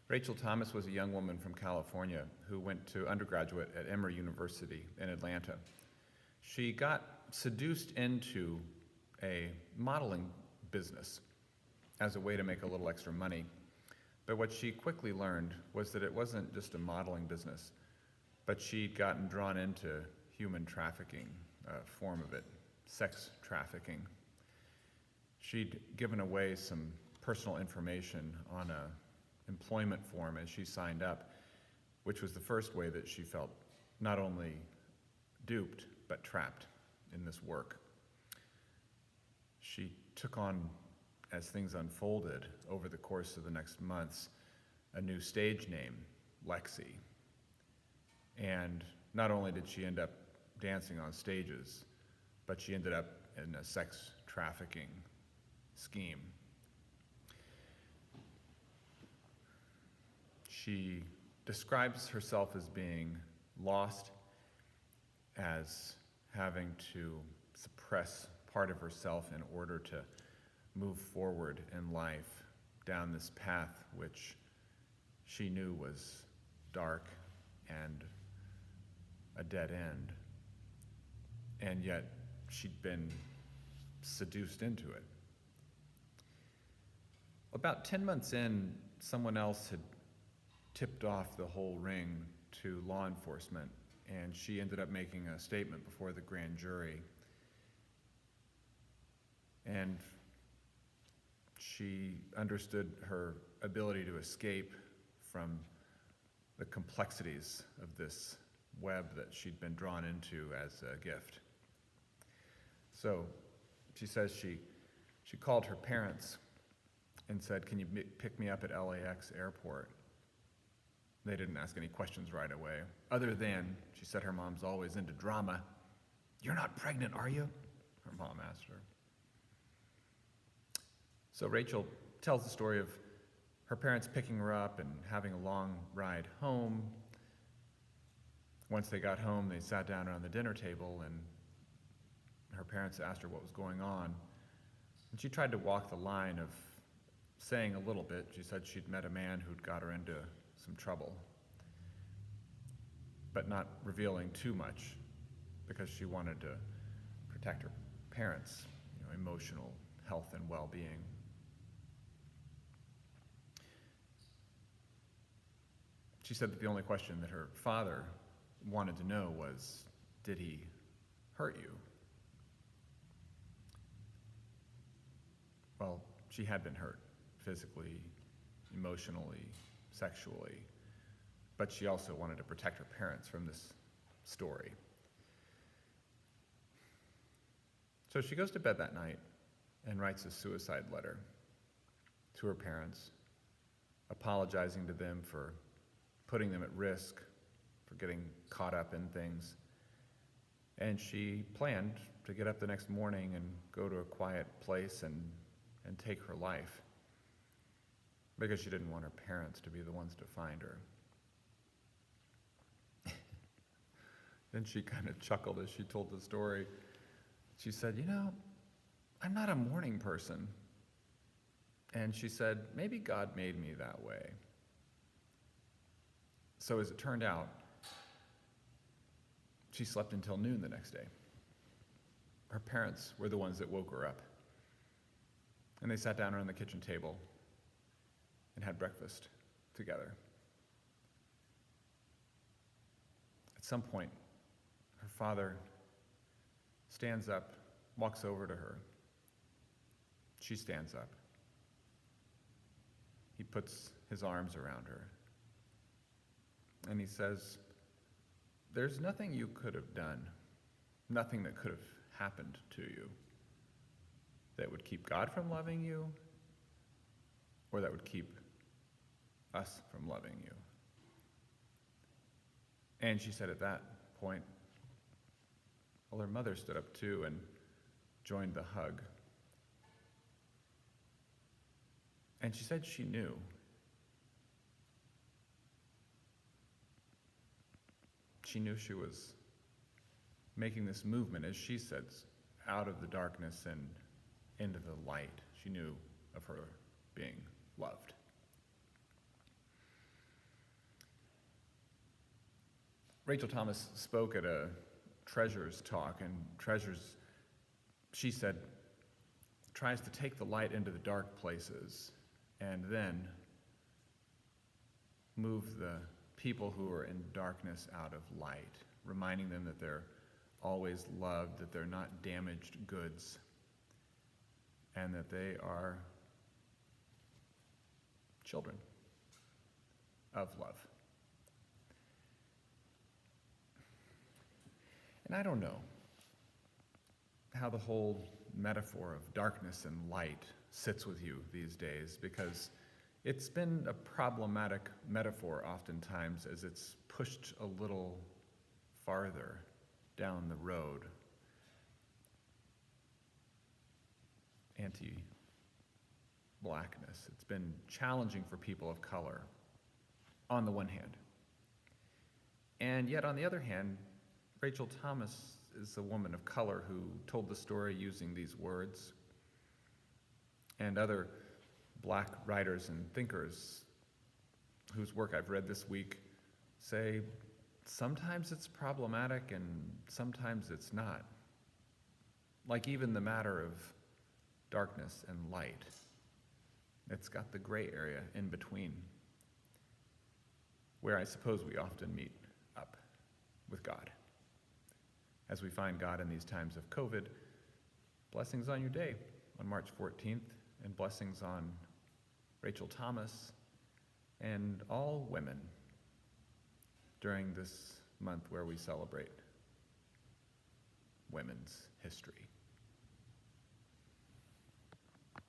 Rachel Thomas was a young woman from California who went to undergraduate at Emory University in Atlanta. She got seduced into a modeling business as a way to make a little extra money. But what she quickly learned was that it wasn't just a modeling business, but she'd gotten drawn into human trafficking, a form of it, sex trafficking. She'd given away some personal information on a employment form as she signed up, which was the first way that she felt not only duped, but trapped in this work. She took on, as things unfolded over the course of the next months, a new stage name, Lexi. And not only did she end up dancing on stages, but she ended up in a sex trafficking scheme. She describes herself as being lost, as having to suppress part of herself in order to move forward in life down this path which she knew was dark and a dead end. And yet she'd been seduced into it. About 10 months in, someone else had tipped off the whole ring to law enforcement, and she ended up making a statement before the grand jury. And she understood her ability to escape from the complexities of this web that she'd been drawn into as a gift. So she says she called her parents and said, "Can you pick me up at LAX airport?" They didn't ask any questions right away, other than, she said her mom's always into drama. "You're not pregnant, are you?" her mom asked her. So Rachel tells the story of her parents picking her up and having a long ride home. Once they got home, they sat down around the dinner table, and her parents asked her what was going on. And she tried to walk the line of saying a little bit. She said she'd met a man who'd got her into some trouble, but not revealing too much because she wanted to protect her parents' emotional health and well-being. She said that the only question that her father wanted to know was, did he hurt you? Well, she had been hurt physically, emotionally, sexually, but she also wanted to protect her parents from this story. So she goes to bed that night and writes a suicide letter to her parents, apologizing to them for putting them at risk, for getting caught up in things. And she planned to get up the next morning and go to a quiet place and take her life, because she didn't want her parents to be the ones to find her. Then she kind of chuckled as she told the story. She said, I'm not a morning person. And she said, maybe God made me that way. So as it turned out, she slept until noon the next day. Her parents were the ones that woke her up. And they sat down around the kitchen table and had breakfast together. At some point, her father stands up, walks over to her. She stands up. He puts his arms around her. And he says, "There's nothing you could have done, nothing that could have happened to you that would keep God from loving you, or that would keep us from loving you." And she said at that point, well, her mother stood up too and joined the hug. And she said she knew. She knew she was making this movement, as she said, out of the darkness and into the light. She knew of her being loved. Rachel Thomas spoke at a Treasures talk, and Treasures, she said, tries to take the light into the dark places and then move the people who are in darkness out of light, reminding them that they're always loved, that they're not damaged goods, and that they are children of love. And I don't know how the whole metaphor of darkness and light sits with you these days, because it's been a problematic metaphor oftentimes as it's pushed a little farther down the road. Anti-blackness. It's been challenging for people of color on the one hand. And yet on the other hand, Rachel Thomas is a woman of color who told the story using these words. And other black writers and thinkers whose work I've read this week say sometimes it's problematic and sometimes it's not. Like even the matter of darkness and light. It's got the gray area in between, where I suppose we often meet up with God. As we find God in these times of COVID, blessings on your day on March 14th, and blessings on Rachel Thomas and all women during this month where we celebrate women's history.